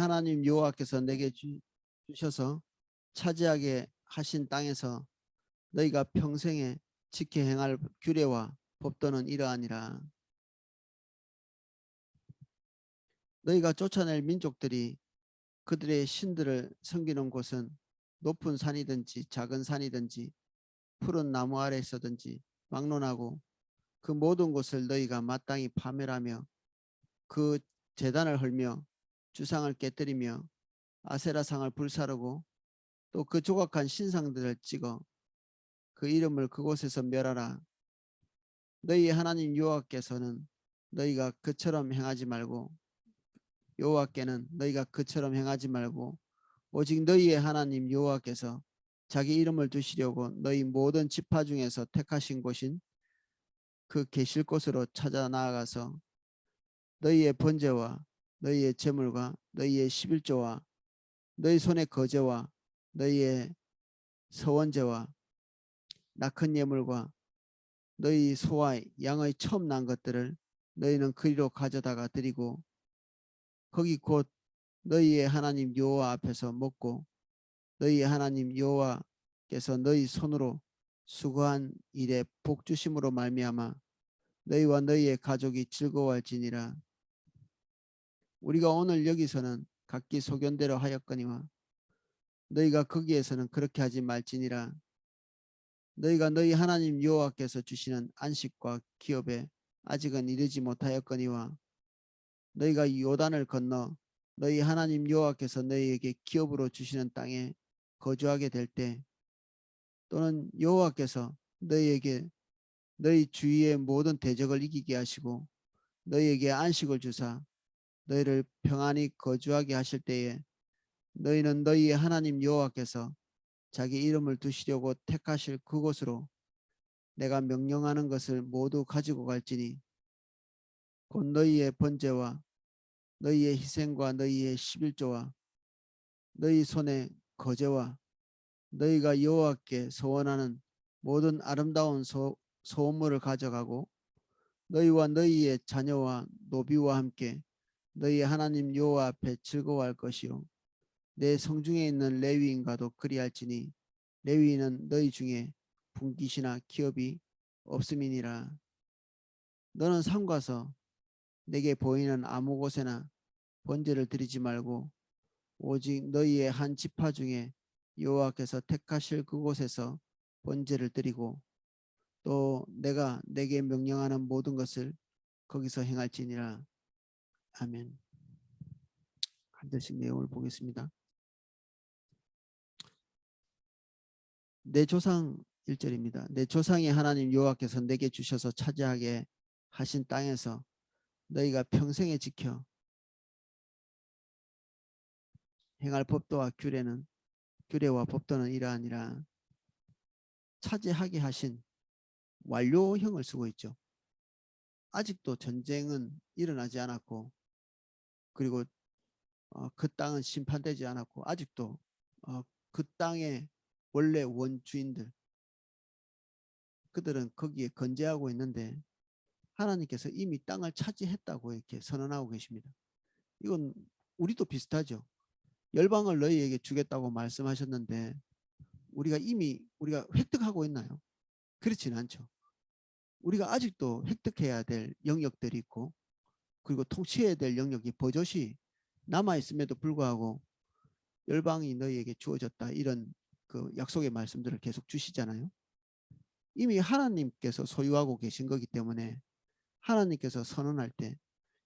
하나님 여호와께서 내게 주셔서 차지하게 하신 땅에서 너희가 평생에 지켜 행할 규례와 법도는 이러하니라. 너희가 쫓아낼 민족들이 그들의 신들을 섬기는 곳은 높은 산이든지 작은 산이든지 푸른 나무 아래 있어든지 막론하고 그 모든 곳을 너희가 마땅히 파멸하며 그 제단을 헐며 주상을 깨뜨리며 아세라상을 불사르고 또 그 조각한 신상들을 찍어 그 이름을 그곳에서 멸하라. 너희 하나님 여호와께서는 너희가 그처럼 행하지 말고 여호와께는 너희가 그처럼 행하지 말고 오직 너희의 하나님 여호와께서 자기 이름을 두시려고 너희 모든 지파 중에서 택하신 곳인 그 계실 곳으로 찾아 나아가서 너희의 번제와 너희의 제물과 너희의 11조와 너희 손의 거제와 너희의 서원제와 낙헌 예물과 너희 소와 양의 처음 난 것들을 너희는 그리로 가져다가 드리고 거기 곧 너희의 하나님 여호와 앞에서 먹고 너희의 하나님 여호와께서 너희 손으로 수고한 일에 복 주심으로 말미암아 너희와 너희의 가족이 즐거워할지니라. 우리가 오늘 여기서는 각기 소견대로 하였거니와 너희가 거기에서는 그렇게 하지 말지니라. 너희가 너희 하나님 여호와께서 주시는 안식과 기업에 아직은 이르지 못하였거니와 너희가 요단을 건너 너희 하나님 여호와께서 너희에게 기업으로 주시는 땅에 거주하게 될 때 또는 여호와께서 너희에게 너희 주위의 모든 대적을 이기게 하시고 너희에게 안식을 주사 너희를 평안히 거주하게 하실 때에 너희는 너희의 하나님 여호와께서 자기 이름을 두시려고 택하실 그곳으로 내가 명령하는 것을 모두 가지고 갈지니 곧 너희의 번제와 너희의 희생과 너희의 11조와 너희 손의 거제와 너희가 여호와께 소원하는 모든 아름다운 소원물을 가져가고 너희와 너희의 자녀와 노비와 함께 너희 하나님 여호와 앞에 즐거워할 것이요 내 성중에 있는 레위인과도 그리할지니 레위인은 너희 중에 분깃이나 기업이 없음이니라. 너는 삼가서 내게 보이는 아무 곳에나 번제를 드리지 말고 오직 너희의 한 지파 중에 여호와께서 택하실 그곳에서 번제를 드리고 또 내가 내게 명령하는 모든 것을 거기서 행할지니라. 아멘. 한 절씩 내용을 보겠습니다. 내 조상 1절입니다. 내 조상의 하나님 여호와께서 내게 주셔서 차지하게 하신 땅에서 너희가 평생에 지켜 행할 법도와 규례와 법도는 이러하니라. 차지하게 하신 완료형을 쓰고 있죠. 아직도 전쟁은 일어나지 않았고 그리고 그 땅은 심판되지 않았고 아직도 그 땅의 원래 원주인들 그들은 거기에 건재하고 있는데 하나님께서 이미 땅을 차지했다고 이렇게 선언하고 계십니다. 이건 우리도 비슷하죠. 열방을 너희에게 주겠다고 말씀하셨는데 우리가 획득하고 있나요? 그렇지는 않죠. 우리가 아직도 획득해야 될 영역들이 있고 그리고 통치해야 될 영역이 버젓이 남아있음에도 불구하고 열방이 너희에게 주어졌다 이런 그 약속의 말씀들을 계속 주시잖아요. 이미 하나님께서 소유하고 계신 거기 때문에 하나님께서 선언할 때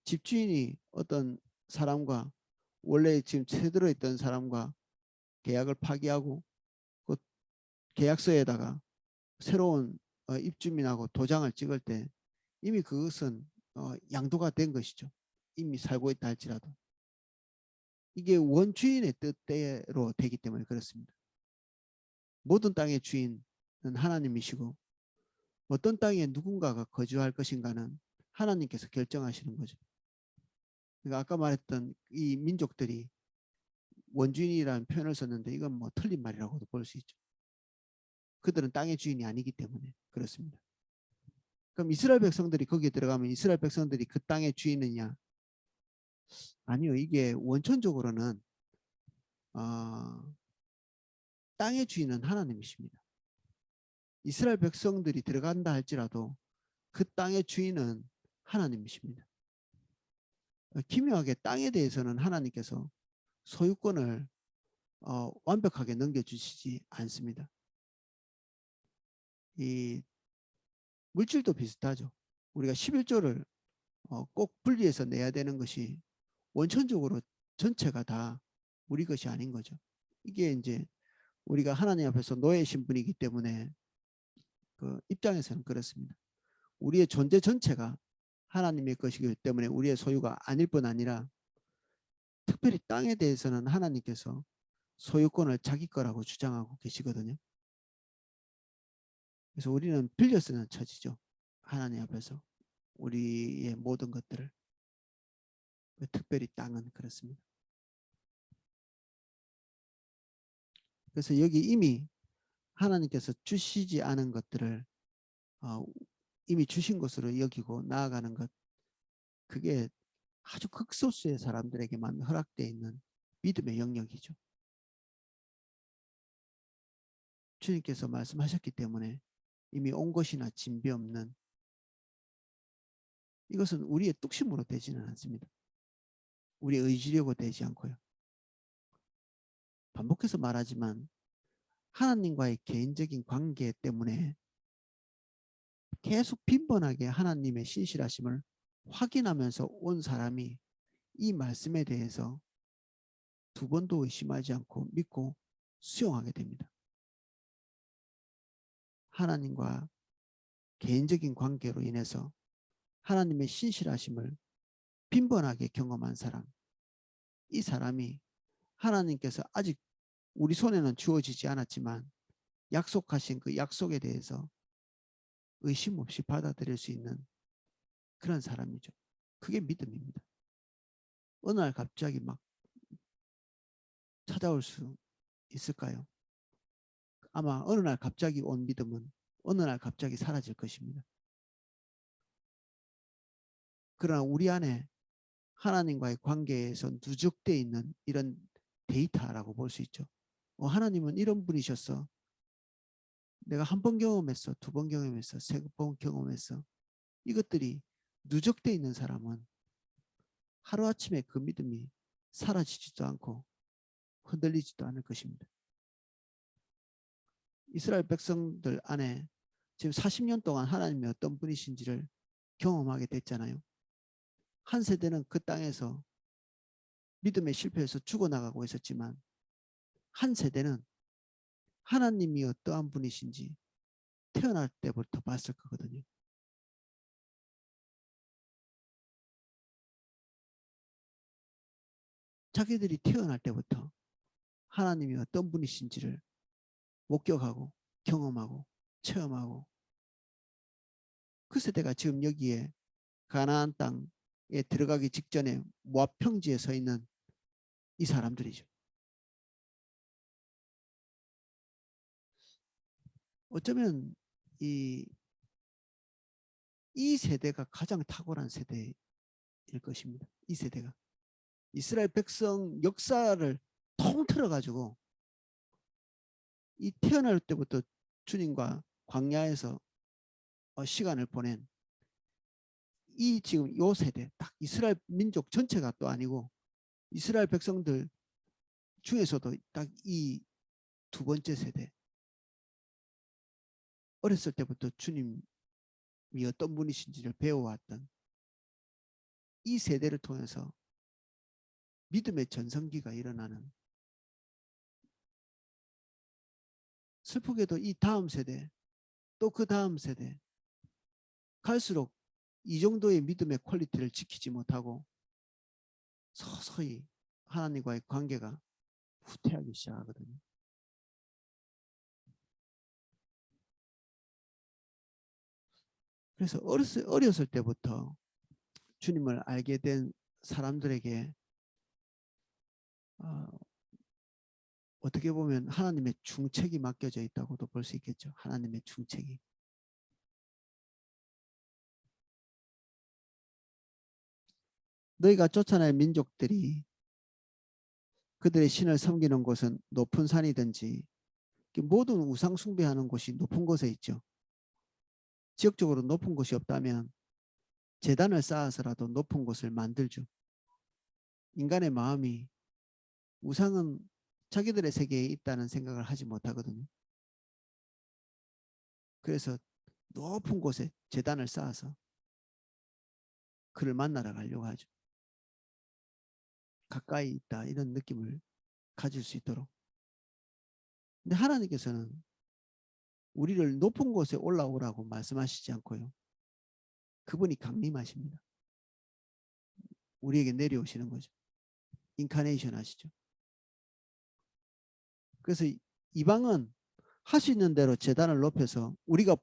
집주인이 어떤 사람과 원래 지금 새들어 있던 사람과 계약을 파기하고 그 계약서에다가 새로운 입주민하고 도장을 찍을 때 이미 그것은 양도가 된 것이죠. 이미 살고 있다 할지라도 이게 원주인의 뜻대로 되기 때문에 그렇습니다. 모든 땅의 주인은 하나님이시고 어떤 땅에 누군가가 거주할 것인가는 하나님께서 결정하시는 거죠. 그러니까 아까 말했던 이 민족들이 원주인이라는 표현을 썼는데 이건 뭐 틀린 말이라고도 볼 수 있죠. 그들은 땅의 주인이 아니기 때문에 그렇습니다. 그럼 이스라엘 백성들이 거기에 들어가면 이스라엘 백성들이 그 땅의 주인이냐? 아니요. 이게 원천적으로는 땅의 주인은 하나님이십니다. 이스라엘 백성들이 들어간다 할지라도 그 땅의 주인은 하나님이십니다. 기묘하게 땅에 대해서는 하나님께서 소유권을 완벽하게 넘겨주시지 않습니다. 이 물질도 비슷하죠. 우리가 11조를 꼭 분리해서 내야 되는 것이 원천적으로 전체가 다 우리 것이 아닌 거죠. 이게 이제 우리가 하나님 앞에서 노예 신분이기 때문에 그 입장에서는 그렇습니다. 우리의 존재 전체가 하나님의 것이기 때문에 우리의 소유가 아닐 뿐 아니라 특별히 땅에 대해서는 하나님께서 소유권을 자기 거라고 주장하고 계시거든요. 그래서 우리는 빌려 쓰는 처지죠. 하나님 앞에서 우리의 모든 것들을. 특별히 땅은 그렇습니다. 그래서 여기 이미 하나님께서 주시지 않은 것들을 이미 주신 것으로 여기고 나아가는 것, 그게 아주 극소수의 사람들에게만 허락되어 있는 믿음의 영역이죠. 주님께서 말씀하셨기 때문에 이미 온 것이나 진비 없는, 이것은 우리의 뚝심으로 되지는 않습니다. 우리의 의지력으로 되지 않고요. 반복해서 말하지만 하나님과의 개인적인 관계 때문에 계속 빈번하게 하나님의 신실하심을 확인하면서 온 사람이 이 말씀에 대해서 두 번도 의심하지 않고 믿고 수용하게 됩니다. 하나님과 개인적인 관계로 인해서 하나님의 신실하심을 빈번하게 경험한 사람, 이 사람이 하나님께서 아직 우리 손에는 주어지지 않았지만 약속하신 그 약속에 대해서 의심 없이 받아들일 수 있는 그런 사람이죠. 그게 믿음입니다. 어느 날 갑자기 막 찾아올 수 있을까요? 아마 어느 날 갑자기 온 믿음은 어느 날 갑자기 사라질 것입니다. 그러나 우리 안에 하나님과의 관계에서 누적되어 있는 이런 데이터라고 볼 수 있죠. 하나님은 이런 분이셨어. 내가 한 번 경험했어. 두 번 경험했어. 세 번 경험했어. 이것들이 누적되어 있는 사람은 하루아침에 그 믿음이 사라지지도 않고 흔들리지도 않을 것입니다. 이스라엘 백성들 안에 지금 40년 동안 하나님이 어떤 분이신지를 경험하게 됐잖아요. 한 세대는 그 땅에서 믿음의 실패에서 죽어나가고 있었지만 한 세대는 하나님이 어떠한 분이신지 태어날 때부터 봤을 거거든요. 자기들이 태어날 때부터 하나님이 어떤 분이신지를 목격하고 경험하고 체험하고, 그 세대가 지금 여기에 가나안 땅에 들어가기 직전에 모압 평지에 서 있는 이 사람들이죠. 어쩌면 이 세대가 가장 탁월한 세대일 것입니다. 이 세대가 이스라엘 백성 역사를 통틀어 가지고 이 태어날 때부터 주님과 광야에서 시간을 보낸 이 지금 요 세대, 딱 이스라엘 민족 전체가 또 아니고 이스라엘 백성들 중에서도 딱 이 두 번째 세대, 어렸을 때부터 주님이 어떤 분이신지를 배워왔던 이 세대를 통해서 믿음의 전성기가 일어나는, 슬프게도 이 다음 세대 또 그 다음 세대 갈수록 이 정도의 믿음의 퀄리티를 지키지 못하고 서서히 하나님과의 관계가 후퇴하기 시작하거든요. 그래서 어렸을 때부터 주님을 알게 된 사람들에게 어떻게 보면 하나님의 중책이 맡겨져 있다고도 볼 수 있겠죠. 하나님의 중책이. 너희가 쫓아낸 민족들이 그들의 신을 섬기는 곳은 높은 산이든지 모든 우상 숭배하는 곳이 높은 곳에 있죠. 지역적으로 높은 곳이 없다면 제단을 쌓아서라도 높은 곳을 만들죠. 인간의 마음이 우상은 자기들의 세계에 있다는 생각을 하지 못하거든요. 그래서 높은 곳에 제단을 쌓아서 그를 만나러 가려고 하죠. 가까이 있다 이런 느낌을 가질 수 있도록. 근데 하나님께서는 우리를 높은 곳에 올라오라고 말씀하시지 않고요. 그분이 강림하십니다. 우리에게 내려오시는 거죠. 인카네이션 하시죠. 그래서 이방은 할 수 있는 대로 제단을 높여서 우리가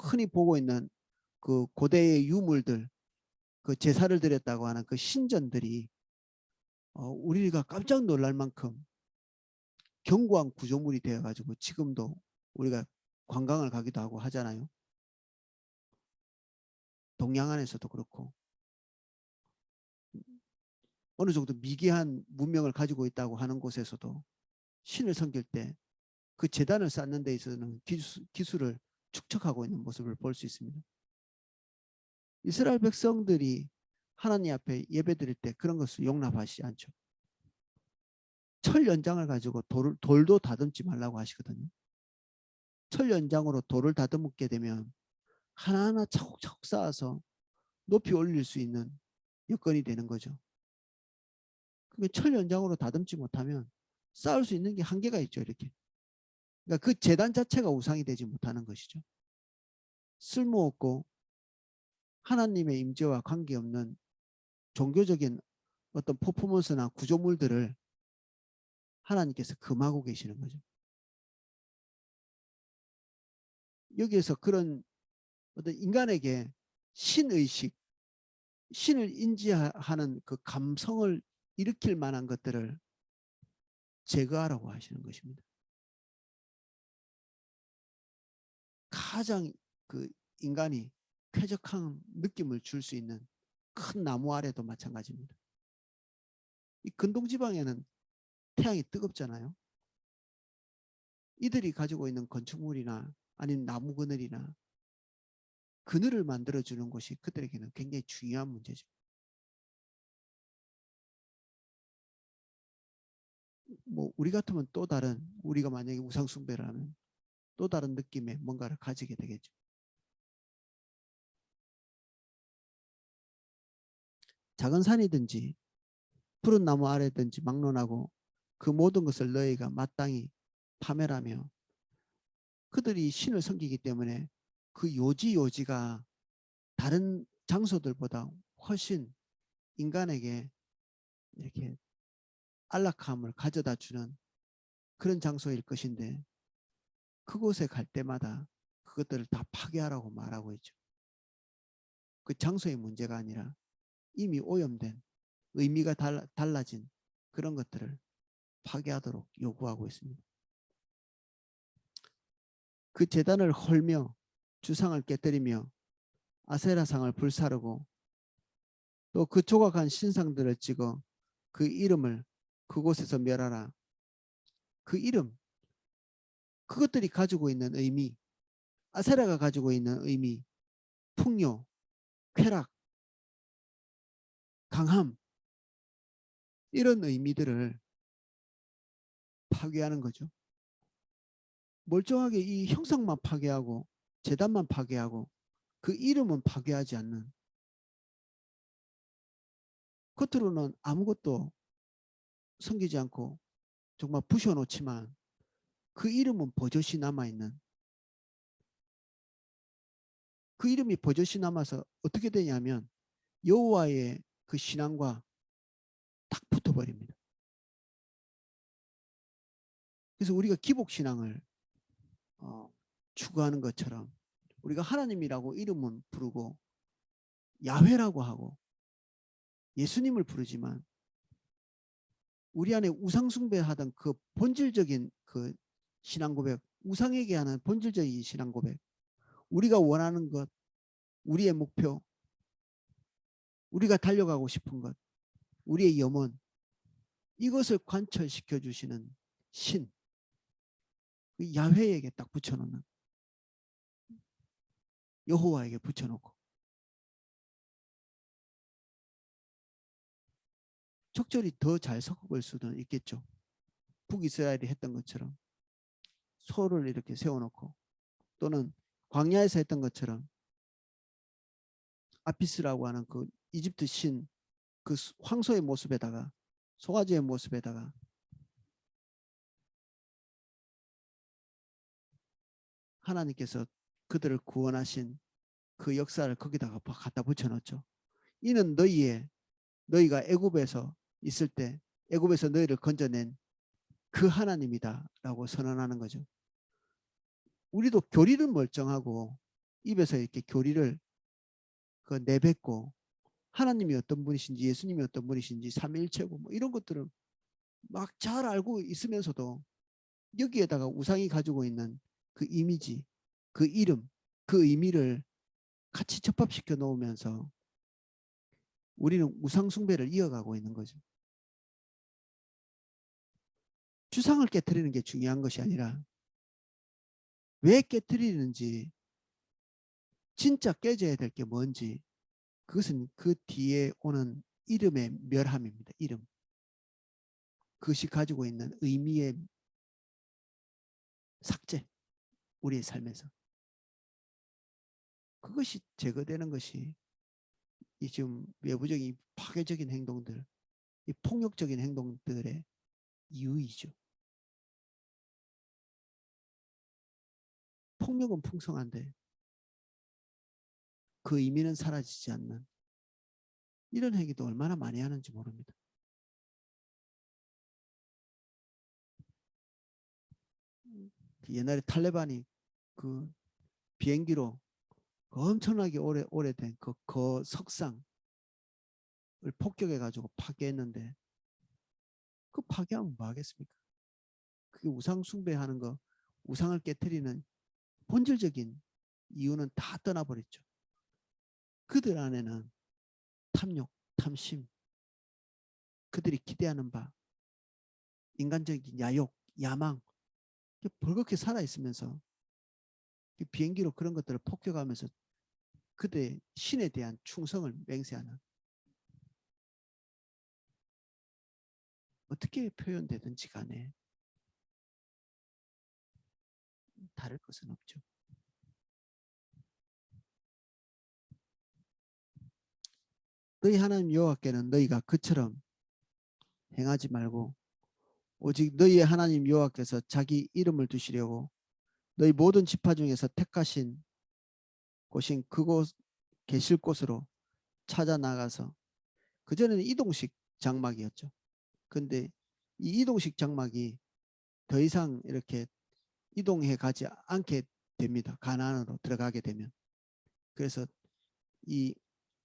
흔히 보고 있는 그 고대의 유물들, 그 제사를 드렸다고 하는 그 신전들이 우리가 깜짝 놀랄 만큼 견고한 구조물이 되어가지고 지금도 우리가 관광을 가기도 하고 하잖아요. 동양안에서도 그렇고 어느 정도 미개한 문명을 가지고 있다고 하는 곳에서도 신을 섬길 때 그 제단을 쌓는 데 있어서는 기술을 축적하고 있는 모습을 볼 수 있습니다. 이스라엘 백성들이 하나님 앞에 예배드릴 때 그런 것을 용납하시지 않죠. 철 연장을 가지고 돌도 다듬지 말라고 하시거든요. 철 연장으로 돌을 다듬게 되면 하나하나 차곡차곡 쌓아서 높이 올릴 수 있는 여건이 되는 거죠. 그러면 철 연장으로 다듬지 못하면 쌓을 수 있는 게 한계가 있죠. 이렇게. 그러니까 그 재단 자체가 우상이 되지 못하는 것이죠. 쓸모없고 하나님의 임재와 관계없는 종교적인 어떤 퍼포먼스나 구조물들을 하나님께서 금하고 계시는 거죠. 여기에서 그런 어떤 인간에게 신의식, 신을 인지하는 그 감성을 일으킬 만한 것들을 제거하라고 하시는 것입니다. 가장 그 인간이 쾌적한 느낌을 줄 수 있는 큰 나무 아래도 마찬가지입니다. 이 근동지방에는 태양이 뜨겁잖아요. 이들이 가지고 있는 건축물이나 아니면 나무 그늘이나 그늘을 만들어주는 것이 그들에게는 굉장히 중요한 문제죠. 뭐 우리 같으면 또 다른, 우리가 만약에 우상숭배를 하면 또 다른 느낌의 뭔가를 가지게 되겠죠. 작은 산이든지 푸른 나무 아래든지 막론하고 그 모든 것을 너희가 마땅히 파멸하며, 그들이 신을 섬기기 때문에 그 요지가 다른 장소들보다 훨씬 인간에게 이렇게 안락함을 가져다 주는 그런 장소일 것인데, 그곳에 갈 때마다 그것들을 다 파괴하라고 말하고 있죠. 그 장소의 문제가 아니라 이미 오염된, 의미가 달라진 그런 것들을 파괴하도록 요구하고 있습니다. 그 제단을 헐며 주상을 깨뜨리며 아세라상을 불사르고 또 그 조각한 신상들을 찍어 그 이름을 그곳에서 멸하라. 그 이름, 그것들이 가지고 있는 의미, 아세라가 가지고 있는 의미, 풍요, 쾌락, 강함, 이런 의미들을 파괴하는 거죠. 멀쩡하게 이 형상만 파괴하고 제단만 파괴하고 그 이름은 파괴하지 않는, 겉으로는 아무것도 섬기지 않고 정말 부셔놓지만 그 이름은 버젓이 남아있는, 그 이름이 버젓이 남아서 어떻게 되냐면 여호와의 그 신앙과 딱 붙어버립니다. 그래서 우리가 기복신앙을 추구하는 것처럼 우리가 하나님이라고 이름은 부르고 야훼라고 하고 예수님을 부르지만 우리 안에 우상숭배하던 그 본질적인 그 신앙 고백, 우상에게 하는 본질적인 신앙 고백, 우리가 원하는 것, 우리의 목표, 우리가 달려가고 싶은 것, 우리의 염원, 이것을 관철시켜 주시는 신, 야훼에게 딱 붙여놓는, 여호와에게 붙여놓고 적절히 더 잘 섞을 수도 있겠죠. 북이스라엘이 했던 것처럼 소를 이렇게 세워놓고, 또는 광야에서 했던 것처럼 아피스라고 하는 그 이집트 신, 그 황소의 모습에다가, 송아지의 모습에다가 하나님께서 그들을 구원하신 그 역사를 거기다가 갖다 붙여놓죠. 이는 너희가 애굽에서 있을 때, 애굽에서 너희를 건져낸 그 하나님이다라고 선언하는 거죠. 우리도 교리는 멀쩡하고 입에서 이렇게 교리를 내뱉고, 하나님이 어떤 분이신지, 예수님이 어떤 분이신지, 삼위일체고 뭐 이런 것들을 막 잘 알고 있으면서도 여기에다가 우상이 가지고 있는 그 이미지, 그 이름, 그 의미를 같이 접합시켜 놓으면서 우리는 우상 숭배를 이어가고 있는 거죠. 주상을 깨트리는 게 중요한 것이 아니라 왜 깨트리는지, 진짜 깨져야 될 게 뭔지, 그것은 그 뒤에 오는 이름의 멸함입니다. 이름. 그것이 가지고 있는 의미의 삭제, 우리의 삶에서. 그것이 제거되는 것이 이 지금 외부적인 파괴적인 행동들, 이 폭력적인 행동들의 이유이죠. 폭력은 풍성한데 그 의미는 사라지지 않는 이런 행위도 얼마나 많이 하는지 모릅니다. 옛날에 탈레반이 그 비행기로 엄청나게 오래된 그 석상을 폭격해 가지고 파괴했는데, 그 파괴하면 뭐 하겠습니까? 그게 우상 숭배하는 거, 우상을 깨트리는 본질적인 이유는 다 떠나버렸죠. 그들 안에는 탐욕, 탐심, 그들이 기대하는 바, 인간적인 야욕, 야망, 벌겋게 살아있으면서 비행기로 그런 것들을 폭격하면서 그들의 신에 대한 충성을 맹세하는, 어떻게 표현되든지 간에 다를 것은 없죠. 너희 하나님 여호와께는 너희가 그처럼 행하지 말고, 오직 너희의 하나님 여호와께서 자기 이름을 두시려고 너희 모든 지파 중에서 택하신 곳인 그곳 계실 곳으로 찾아 나가서, 그전에는 이동식 장막이었죠. 근데 이 이동식 장막이 더 이상 이렇게 이동해 가지 않게 됩니다. 가나안으로 들어가게 되면. 그래서 이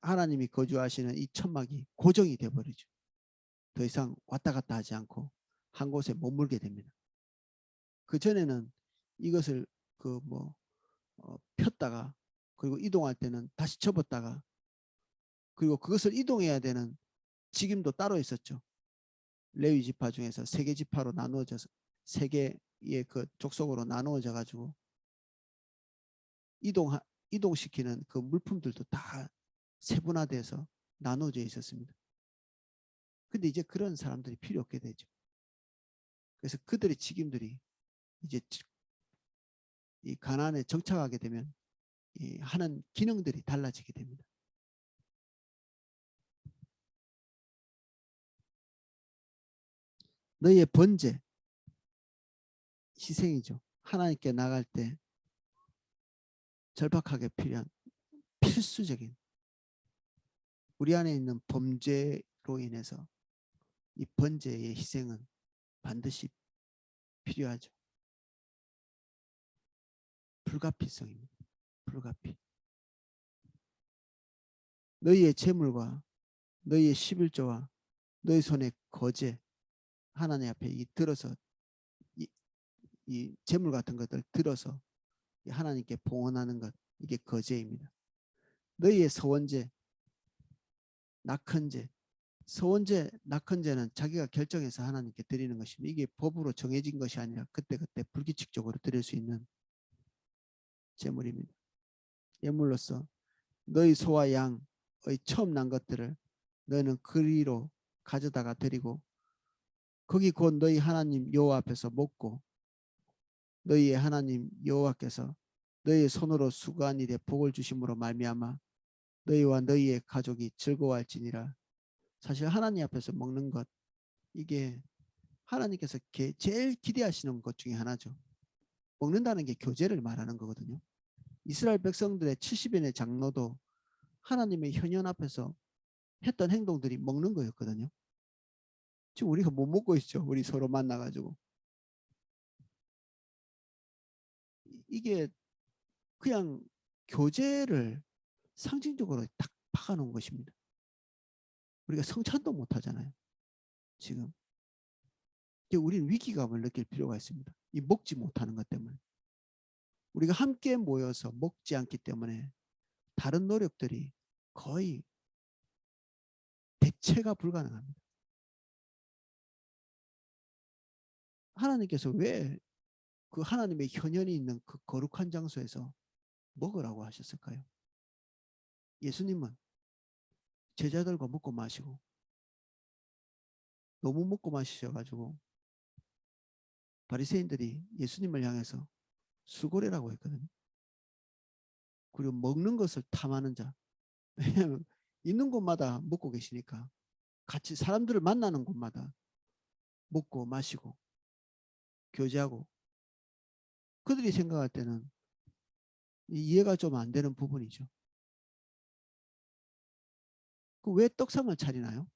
하나님이 거주하시는 이 천막이 고정이 돼 버리죠. 더 이상 왔다 갔다 하지 않고 한 곳에 머물게 됩니다. 그 전에는 이것을 폈다가, 그리고 이동할 때는 다시 접었다가, 그리고 그것을 이동해야 되는 직임도 따로 있었죠. 레위 지파 중에서 세 개 지파로 나누어져서, 세 개의 그 족속으로 나누어져 가지고 이동시키는 그 물품들도 다 세분화돼서 나누어져 있었습니다. 근데 이제 그런 사람들이 필요 없게 되죠. 그래서 그들의 직임들이 이제 이 가나안에 정착하게 되면 이 하는 기능들이 달라지게 됩니다. 너희의 번제, 희생이죠. 하나님께 나갈 때 절박하게 필요한 필수적인, 우리 안에 있는 범죄로 인해서 이 번제의 희생은 반드시 필요하죠. 불가피성입니다. 불가피. 너희의 재물과 너희의 11조와 너희 손의 거제, 하나님 앞에 들어서 이 재물 같은 것들 들어서 하나님께 봉헌하는 것, 이게 거제입니다. 너희의 서원제, 낙헌제, 서원제, 낙헌제는 자기가 결정해서 하나님께 드리는 것입니다. 이게 법으로 정해진 것이 아니라 그때그때 불규칙적으로 드릴 수 있는 제물입니다. 예물로서 너희 소와 양의 처음 난 것들을 너희는 그리로 가져다가 드리고 거기 곧 너희 하나님 여호와 앞에서 먹고 너희의 하나님 여호와께서 너희의 손으로 수고한 일에 복을 주심으로 말미암아 너희와 너희의 가족이 즐거워할지니라. 사실 하나님 앞에서 먹는 것, 이게 하나님께서 제일 기대하시는 것 중에 하나죠. 먹는다는 게 교제를 말하는 거거든요. 이스라엘 백성들의 70인의 장로도 하나님의 현현 앞에서 했던 행동들이 먹는 거였거든요. 지금 우리가 못 먹고 있죠. 우리 서로 만나가지고. 이게 그냥 교제를 상징적으로 딱 박아놓은 것입니다. 우리가 성찬도 못 하잖아요. 지금. 우리는 위기감을 느낄 필요가 있습니다. 이 먹지 못하는 것 때문에. 우리가 함께 모여서 먹지 않기 때문에 다른 노력들이 거의 대체가 불가능합니다. 하나님께서 왜 그 하나님의 현현이 있는 그 거룩한 장소에서 먹으라고 하셨을까요? 예수님은 제자들과 먹고 마시고 너무 먹고 마시셔가지고 바리새인들이 예수님을 향해서 수고래라고 했거든요. 그리고 먹는 것을 탐하는 자. 왜냐하면 있는 곳마다 먹고 계시니까 같이 사람들을 만나는 곳마다 먹고 마시고 교제하고 그들이 생각할 때는 이해가 좀 안 되는 부분이죠. 왜 떡상을 차리나요?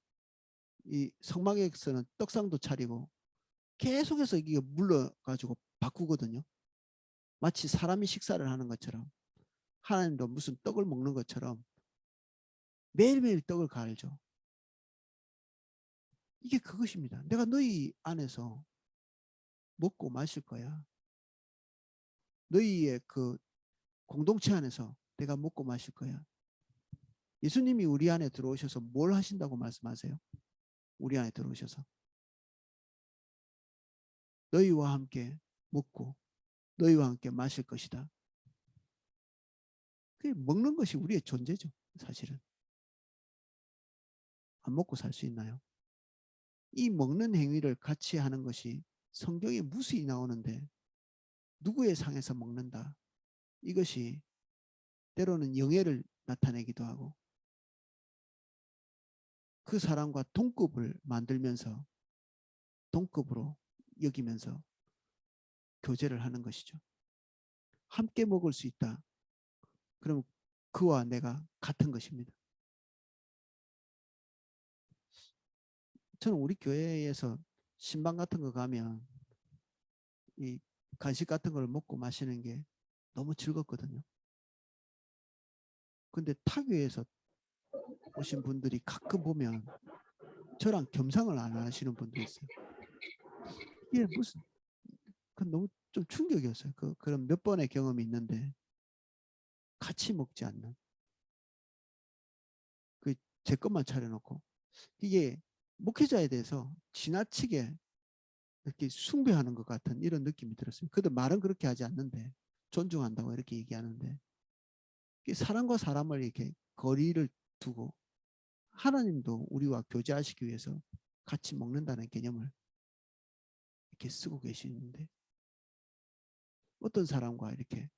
이 성막에서는 떡상도 차리고 계속해서 이게 물러가지고 바꾸거든요. 마치 사람이 식사를 하는 것처럼 하나님도 무슨 떡을 먹는 것처럼 매일매일 떡을 갈죠. 이게 그것입니다. 내가 너희 안에서 먹고 마실 거야. 너희의 그 공동체 안에서 내가 먹고 마실 거야. 예수님이 우리 안에 들어오셔서 뭘 하신다고 말씀하세요? 우리 안에 들어오셔서 너희와 함께 먹고 너희와 함께 마실 것이다. 그 먹는 것이 우리의 존재죠. 사실은. 안 먹고 살 수 있나요? 이 먹는 행위를 같이 하는 것이 성경에 무수히 나오는데 누구의 상에서 먹는다. 이것이 때로는 영예를 나타내기도 하고 그 사람과 동급을 만들면서 동급으로 여기면서 교제를 하는 것이죠. 함께 먹을 수 있다. 그럼 그와 내가 같은 것입니다. 저는 우리 교회에서 신방 같은 거 가면 이 간식 같은 걸 먹고 마시는 게 너무 즐겁거든요. 근데 타교에서 오신 분들이 가끔 보면 저랑 겸상을 안 하시는 분도 있어요. 이게 무슨 너무 좀 충격이었어요. 그런 몇 번의 경험이 있는데 같이 먹지 않는 그 제 것만 차려놓고 이게 목회자에 대해서 지나치게 이렇게 숭배하는 것 같은 이런 느낌이 들었어요. 그들 말은 그렇게 하지 않는데 존중한다고 이렇게 얘기하는데 사람과 사람을 이렇게 거리를 두고 하나님도 우리와 교제하시기 위해서 같이 먹는다는 개념을 이렇게 쓰고 계시는데 어떤 사람과 이렇게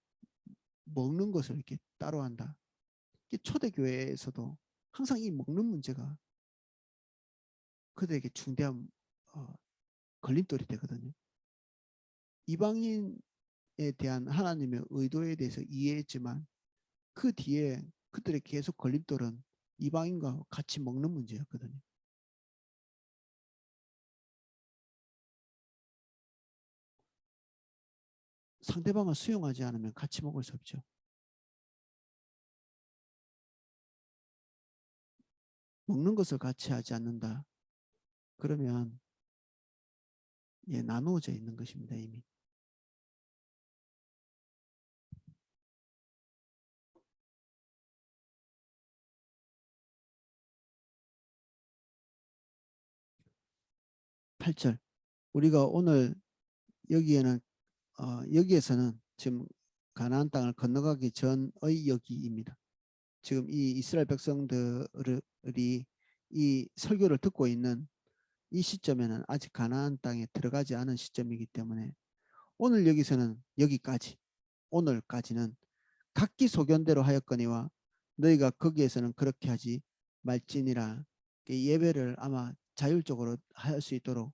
먹는 것을 이렇게 따로 한다. 초대교회에서도 항상 이 먹는 문제가 그들에게 중대한 걸림돌이 되거든요. 이방인에 대한 하나님의 의도에 대해서 이해했지만 그 뒤에 그들의 계속 걸림돌은 이방인과 같이 먹는 문제였거든요. 상대방을 수용하지 않으면 같이 먹을 수 없죠. 먹는 것을 같이 하지 않는다. 그러면 나누어져 있는 것입니다. 이미. 8절. 우리가 오늘 여기에는 여기에서는 지금 가나안 땅을 건너가기 전의 여기입니다. 지금 이 이스라엘 백성들이 이 설교를 듣고 있는 이 시점에는 아직 가나안 땅에 들어가지 않은 시점이기 때문에 오늘 여기서는 여기까지, 오늘까지는 각기 소견대로 하였거니와 너희가 거기에서는 그렇게 하지 말지니라. 예배를 아마 자율적으로 할 수 있도록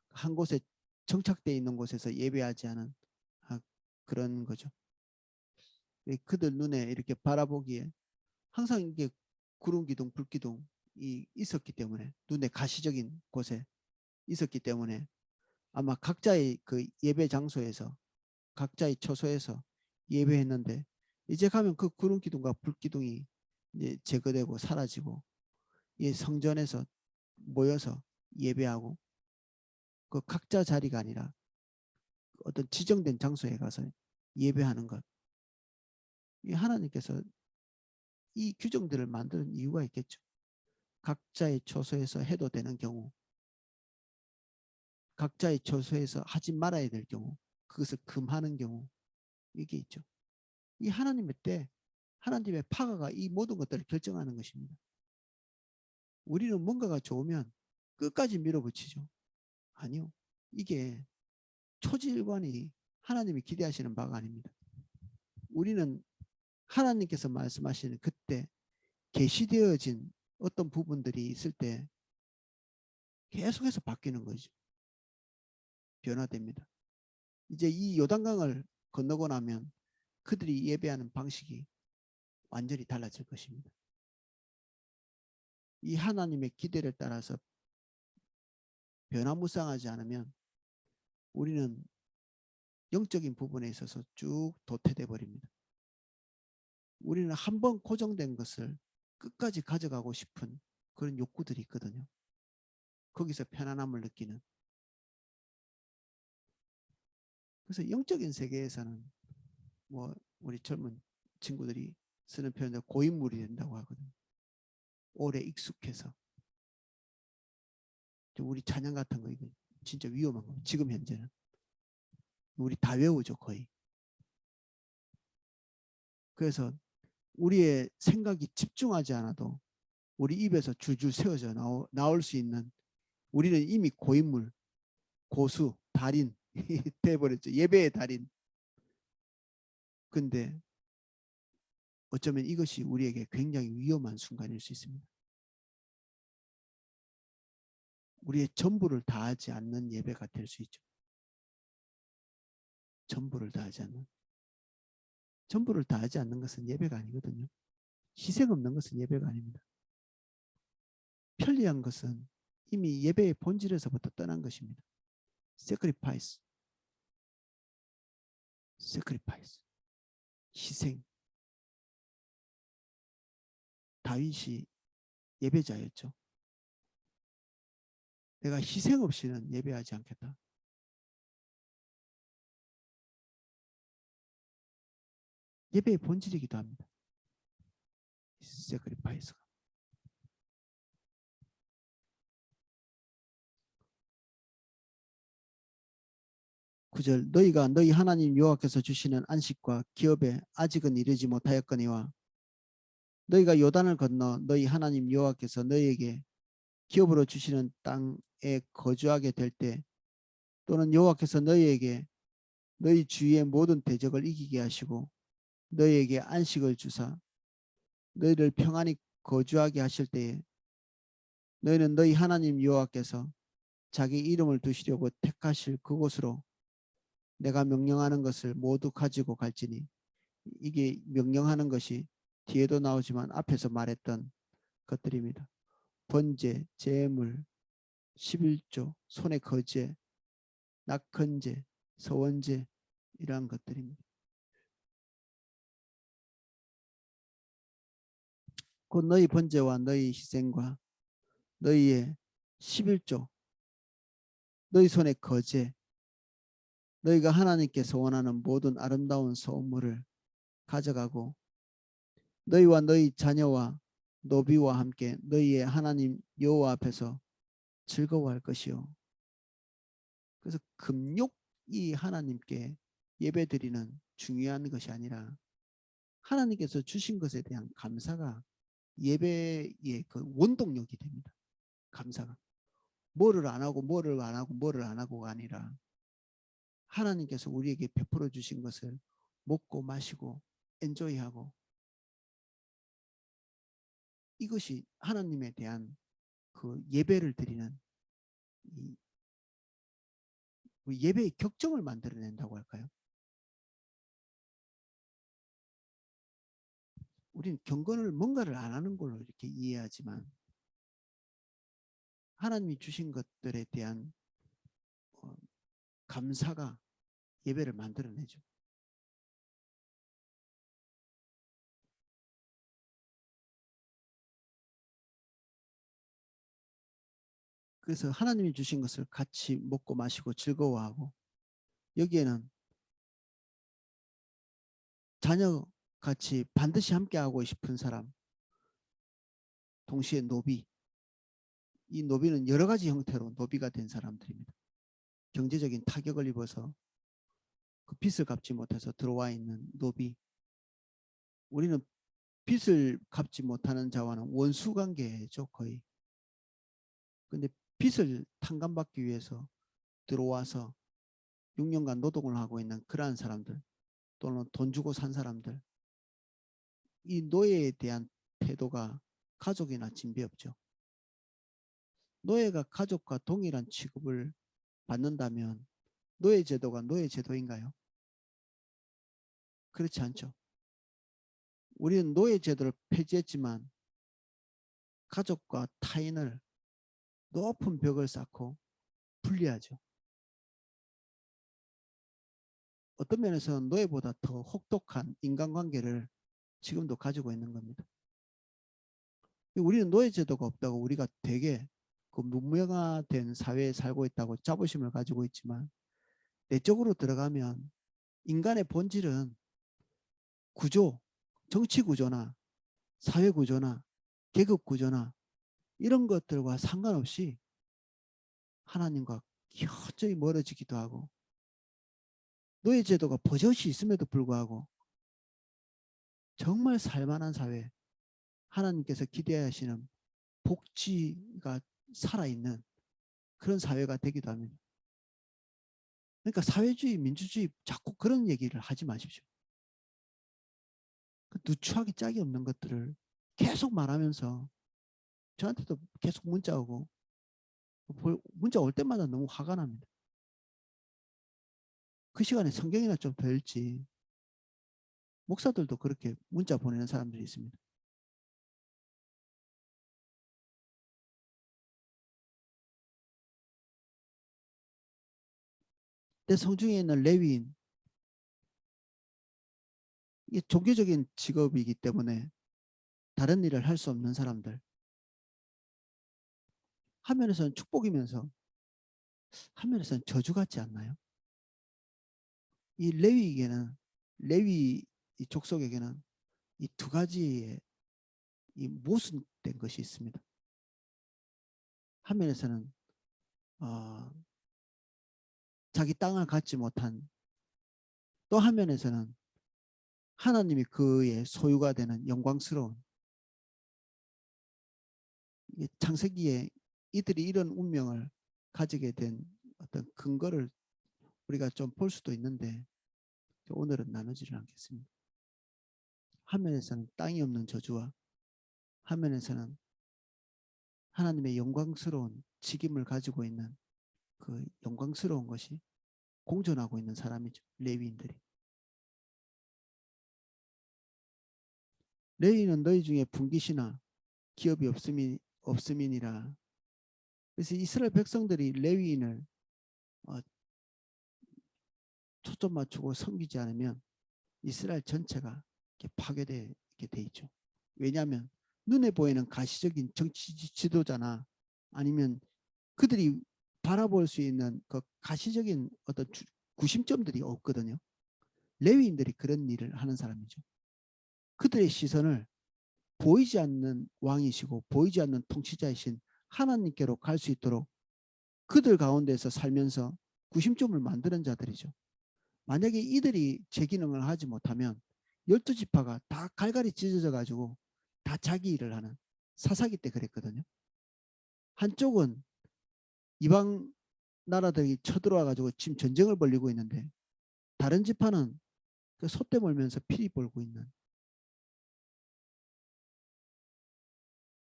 한 곳에 정착되어 있는 곳에서 예배하지 않은 그런 거죠. 그들 눈에 이렇게 바라보기에 항상 이게 구름 기둥, 불 기둥이 있었기 때문에, 눈에 가시적인 곳에 있었기 때문에 아마 각자의 그 예배 장소에서, 각자의 처소에서 예배했는데, 이제 가면 그 구름 기둥과 불 기둥이 이제 제거되고 사라지고 이 성전에서 모여서 예배하고, 그 각자 자리가 아니라 어떤 지정된 장소에 가서 예배하는 것. 이 하나님께서 이 규정들을 만드는 이유가 있겠죠. 각자의 처소에서 해도 되는 경우, 각자의 처소에서 하지 말아야 될 경우, 그것을 금하는 경우, 이게 있죠. 이 하나님의 때, 하나님의 파가가 이 모든 것들을 결정하는 것입니다. 우리는 뭔가가 좋으면 끝까지 밀어붙이죠. 아니요. 이게 초지일관이 하나님이 기대하시는 바가 아닙니다. 우리는 하나님께서 말씀하시는 그때 계시되어진 어떤 부분들이 있을 때 계속해서 바뀌는 거죠. 변화됩니다. 이제 이 요단강을 건너고 나면 그들이 예배하는 방식이 완전히 달라질 것입니다. 이 하나님의 기대를 따라서 변화무쌍하지 않으면 우리는 영적인 부분에 있어서 쭉 도태돼 버립니다. 우리는 한번 고정된 것을 끝까지 가져가고 싶은 그런 욕구들이 있거든요. 거기서 편안함을 느끼는. 그래서 영적인 세계에서는 뭐 우리 젊은 친구들이 쓰는 표현으로 고인물이 된다고 하거든요. 오래 익숙해서. 우리 찬양 같은 거 이거 진짜 위험한 거. 지금 현재는 우리 다 외우죠 거의. 그래서 우리의 생각이 집중하지 않아도 우리 입에서 줄줄 세워져 나올 수 있는, 우리는 이미 고인물, 고수, 달인 돼버렸죠. 예배의 달인. 근데 어쩌면 이것이 우리에게 굉장히 위험한 순간일 수 있습니다. 우리의 전부를 다하지 않는 예배가 될 수 있죠. 전부를 다하지 않는. 전부를 다하지 않는 것은 예배가 아니거든요. 희생 없는 것은 예배가 아닙니다. 편리한 것은 이미 예배의 본질에서부터 떠난 것입니다. sacrifice, sacrifice, 희생. 다윗이 예배자였죠. 내가 희생 없이는 예배하지 않겠다. 예배의 본질이기도 합니다. sacrifice가. 9절 너희가 너희 하나님 여호와께서 주시는 안식과 기업에 아직은 이르지 못하였거니와 너희가 요단을 건너 너희 하나님 여호와께서 너희에게 기업으로 주시는 땅에 거주하게 될 때, 또는 여호와께서 너희에게 너희 주위의 모든 대적을 이기게 하시고 너희에게 안식을 주사 너희를 평안히 거주하게 하실 때에 너희는 너희 하나님 여호와께서 자기 이름을 두시려고 택하실 그곳으로 내가 명령하는 것을 모두 가지고 갈지니. 이게 명령하는 것이 뒤에도 나오지만 앞에서 말했던 것들입니다. 번제, 제물, 11조, 손의 거제, 낙헌제, 서원제, 이러한 것들입니다. 곧 너희 번제와 너희 희생과 너희의 11조, 너희 손의 거제, 너희가 하나님께 소원하는 모든 아름다운 소물을 가져가고 너희와 너희 자녀와 노비와 함께 너희의 하나님 여호와 앞에서 즐거워할 것이요 그래서 금욕이 하나님께 예배드리는 중요한 것이 아니라 하나님께서 주신 것에 대한 감사가 예배의 그 원동력이 됩니다. 감사가. 뭐를 안 하고 뭐를 안 하고 뭐를 안 하고가 아니라 하나님께서 우리에게 베풀어 주신 것을 먹고 마시고 엔조이하고, 이것이 하나님에 대한 그 예배를 드리는 이 예배의 격정을 만들어낸다고 할까요? 우리는 경건을 뭔가를 안 하는 걸로 이렇게 이해하지만 하나님이 주신 것들에 대한 감사가 예배를 만들어내죠. 그래서 하나님이 주신 것을 같이 먹고 마시고 즐거워하고, 여기에는 자녀 같이 반드시 함께하고 싶은 사람, 동시에 노비, 이 노비는 여러 가지 형태로 노비가 된 사람들입니다. 경제적인 타격을 입어서 그 빚을 갚지 못해서 들어와 있는 노비, 우리는 빚을 갚지 못하는 자와는 원수 관계죠, 거의. 근데 빚을 탕감받기 위해서 들어와서 6년간 노동을 하고 있는 그러한 사람들, 또는 돈 주고 산 사람들, 이 노예에 대한 태도가 가족이나 진배 없죠. 노예가 가족과 동일한 취급을 받는다면 노예 제도가 노예 제도인가요? 그렇지 않죠. 우리는 노예 제도를 폐지했지만 가족과 타인을 높은 벽을 쌓고 분리하죠. 어떤 면에서는 노예보다 더 혹독한 인간관계를 지금도 가지고 있는 겁니다. 우리는 노예 제도가 없다고 우리가 되게 그 문명화된 사회에 살고 있다고 자부심을 가지고 있지만, 내적으로 들어가면 인간의 본질은 구조, 정치 구조나 사회 구조나 계급 구조나 이런 것들과 상관없이 하나님과 현저히 멀어지기도 하고, 노예 제도가 버젓이 있음에도 불구하고 정말 살만한 사회, 하나님께서 기대하시는 복지가 살아있는 그런 사회가 되기도 합니다. 그러니까 사회주의, 민주주의 자꾸 그런 얘기를 하지 마십시오. 그 누추하게 짝이 없는 것들을 계속 말하면서 저한테도 계속 문자 오고, 문자 올 때마다 너무 화가 납니다. 그 시간에 성경이나 좀 더 읽지. 목사들도 그렇게 문자 보내는 사람들이 있습니다. 내 성중에 있는 레위인, 이게 종교적인 직업이기 때문에 다른 일을 할 수 없는 사람들, 한면에서는 축복이면서 한면에서는 저주 같지 않나요? 이 레위에게는, 레위 이 족속에게는 이 두 가지의 이 모순된 것이 있습니다. 한면에서는 자기 땅을 갖지 못한, 또 한면에서는 하나님이 그의 소유가 되는 영광스러운, 창세기에 이들이 이런 운명을 가지게 된 어떤 근거를 우리가 좀 볼 수도 있는데 오늘은 나누지를 않겠습니다. 한면에서는 땅이 없는 저주와 한면에서는 하나님의 영광스러운 직임을 가지고 있는 그 영광스러운 것이 공존하고 있는 사람이죠. 레위인들이. 레위는 너희 중에 분깃이나 기업이 없음이니라. 그래서 이스라엘 백성들이 레위인을 초점 맞추고 섬기지 않으면 이스라엘 전체가 이렇게 파괴되게 돼 있죠. 왜냐하면 눈에 보이는 가시적인 정치 지도자나 아니면 그들이 바라볼 수 있는 그 가시적인 어떤 구심점들이 없거든요. 레위인들이 그런 일을 하는 사람이죠. 그들의 시선을 보이지 않는 왕이시고 보이지 않는 통치자이신 하나님께로 갈 수 있도록 그들 가운데서 살면서 구심점을 만드는 자들이죠. 만약에 이들이 제 기능을 하지 못하면 12지파가 다 갈갈이 찢어져 가지고 다 자기 일을 하는, 사사기 때 그랬거든요. 한쪽은 이방 나라들이 쳐들어와 가지고 지금 전쟁을 벌이고 있는데 다른 지파는 그 소떼 몰면서 피리 벌고 있는,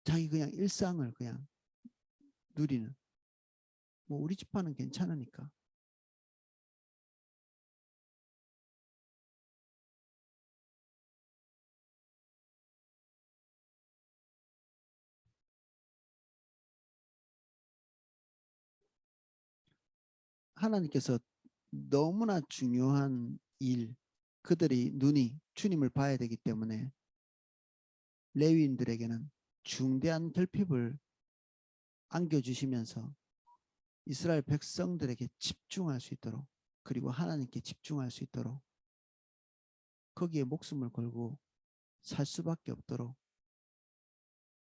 자기 그냥 일상을 그냥 누리는, 뭐 우리 지파는 괜찮으니까. 하나님께서 너무나 중요한 일, 그들이 눈이 주님을 봐야 되기 때문에 레위인들에게는 중대한 결핍을 안겨주시면서 이스라엘 백성들에게 집중할 수 있도록, 그리고 하나님께 집중할 수 있도록 거기에 목숨을 걸고 살 수밖에 없도록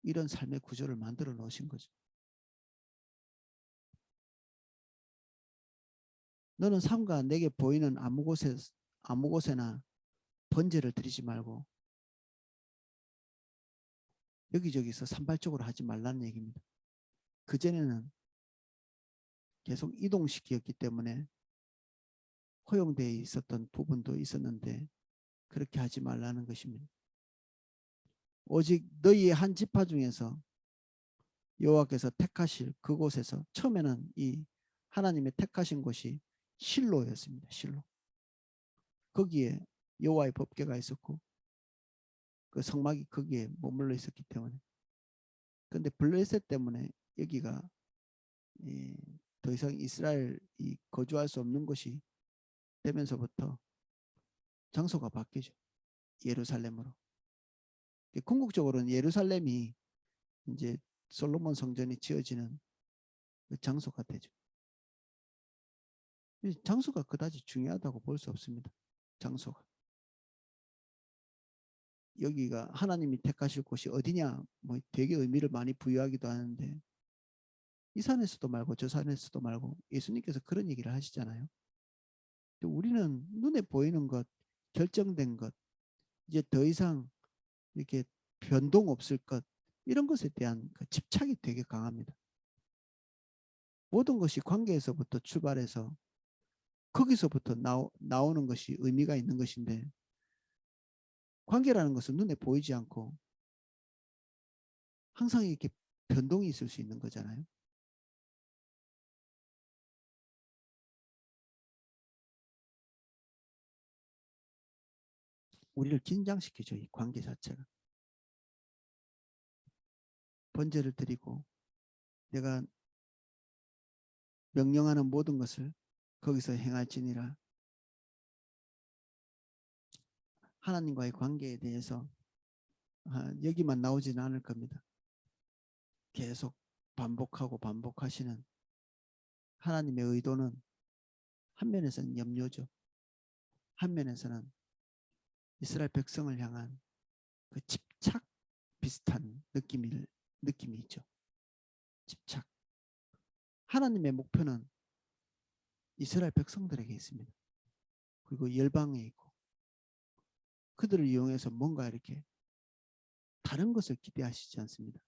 이런 삶의 구조를 만들어 놓으신 거죠. 너는 삼가 내게 보이는 아무 곳에나 번제를 드리지 말고 여기저기서 산발적으로 하지 말라는 얘기입니다. 그전에는 계속 이동시키었기 때문에 허용되어 있었던 부분도 있었는데 그렇게 하지 말라는 것입니다. 오직 너희의 한 지파 중에서 여호와께서 택하실 그곳에서, 처음에는 이 하나님의 택하신 곳이 실로였습니다. 실로. 거기에 여호와의 법궤가 있었고 그 성막이 거기에 머물러 있었기 때문에. 그런데 블레셋 때문에 여기가 더 이상 이스라엘이 거주할 수 없는 곳이 되면서부터 장소가 바뀌죠. 예루살렘으로. 궁극적으로는 예루살렘이 이제 솔로몬 성전이 지어지는 그 장소가 되죠. 장소가 그다지 중요하다고 볼 수 없습니다. 장소가. 여기가 하나님이 택하실 곳이 어디냐, 뭐 되게 의미를 많이 부여하기도 하는데 이 산에서도 말고 저 산에서도 말고 예수님께서 그런 얘기를 하시잖아요. 우리는 눈에 보이는 것, 결정된 것, 이제 더 이상 이렇게 변동 없을 것, 이런 것에 대한 그 집착이 되게 강합니다. 모든 것이 관계에서부터 출발해서 거기서부터 나오는 것이 의미가 있는 것인데, 관계라는 것은 눈에 보이지 않고 항상 이렇게 변동이 있을 수 있는 거잖아요. 우리를 긴장시키죠. 이 관계 자체가. 번제를 드리고 내가 명령하는 모든 것을 거기서 행할지니라. 하나님과의 관계에 대해서 여기만 나오지는 않을 겁니다. 계속 반복하고 반복하시는 하나님의 의도는 한면에서는 염려죠. 한면에서는 이스라엘 백성을 향한 그 집착 비슷한 느낌이 있죠. 집착. 하나님의 목표는 이스라엘 백성들에게 있습니다. 그리고 열방에 있고 그들을 이용해서 뭔가 이렇게 다른 것을 기대하시지 않습니다.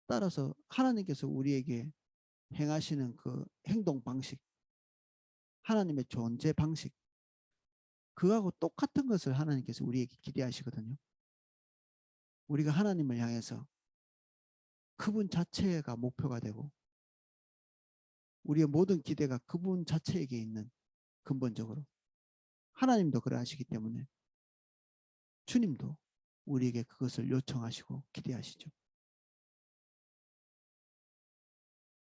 따라서 하나님께서 우리에게 행하시는 그 행동 방식, 하나님의 존재 방식, 그하고 똑같은 것을 하나님께서 우리에게 기대하시거든요. 우리가 하나님을 향해서 그분 자체가 목표가 되고 우리의 모든 기대가 그분 자체에게 있는, 근본적으로 하나님도 그래 하시기 때문에 주님도 우리에게 그것을 요청하시고 기대하시죠.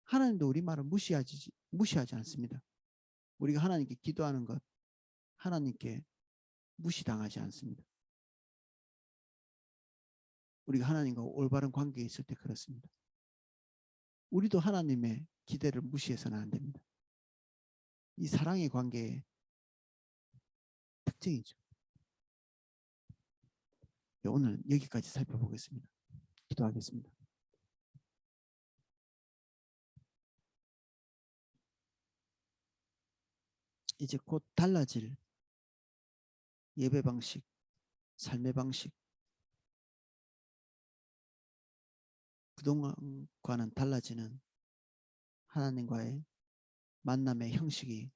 하나님도 우리 말을 무시하지 않습니다. 우리가 하나님께 기도하는 것, 하나님께 무시당하지 않습니다. 우리가 하나님과 올바른 관계에 있을 때 그렇습니다. 우리도 하나님의 기대를 무시해서는 안 됩니다. 이 사랑의 관계의 특징이죠. 오늘 여기까지 살펴보겠습니다. 기도하겠습니다. 이제 곧 달라질 예배 방식, 삶의 방식, 그동안과는 달라지는 하나님과의 만남의 형식이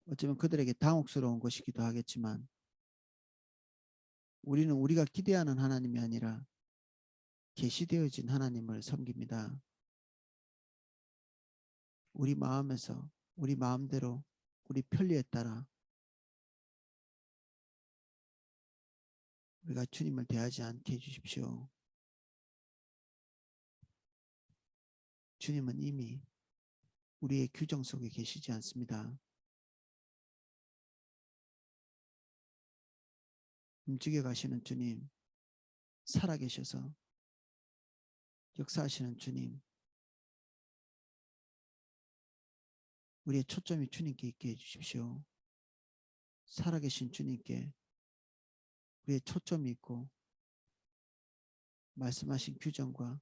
어쩌면 그들에게 당혹스러운 것이기도 하겠지만 우리는 우리가 기대하는 하나님이 아니라 계시되어진 하나님을 섬깁니다. 우리 마음에서 우리 마음대로 우리 편리에 따라 우리가 주님을 대하지 않게 해주십시오. 주님은 이미 우리의 규정 속에 계시지 않습니다. 움직여 가시는 주님, 살아계셔서 역사하시는 주님, 우리의 초점이 주님께 있게 해주십시오. 살아계신 주님께 우리의 초점이 있고 말씀하신 규정과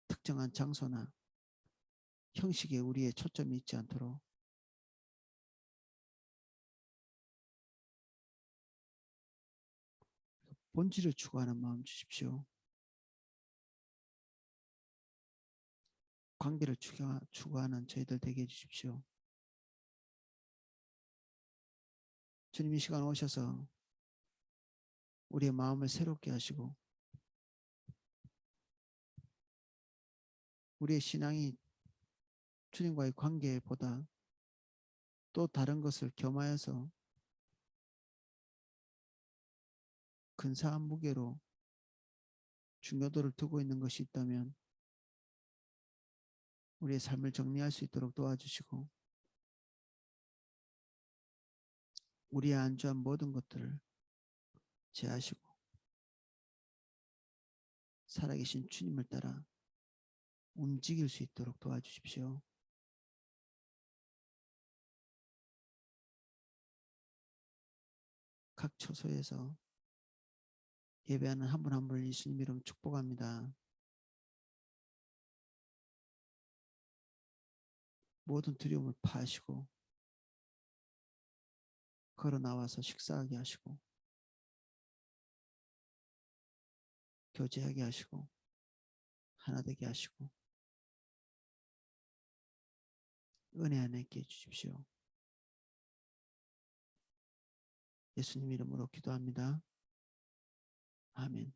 특정한 장소나 형식에 우리의 초점이 있지 않도록 본질을 추구하는 마음 주십시오. 관계를 추구하는 저희들 되게 해주십시오. 주님 이 시간 오셔서 우리의 마음을 새롭게 하시고 우리의 신앙이 주님과의 관계보다 또 다른 것을 겸하여서 근사한 무게로 중요도를 두고 있는 것이 있다면 우리의 삶을 정리할 수 있도록 도와주시고 우리의 안주한 모든 것들을 제하시고 살아계신 주님을 따라 움직일 수 있도록 도와주십시오. 각 처소에서 예배하는 한 분 한 분을 예수님 이름 축복합니다. 모든 두려움을 파하시고 걸어 나와서 식사하게 하시고 교제하게 하시고 하나 되게 하시고 은혜 안에 있게 해주십시오. 예수님 이름으로 기도합니다. 아멘.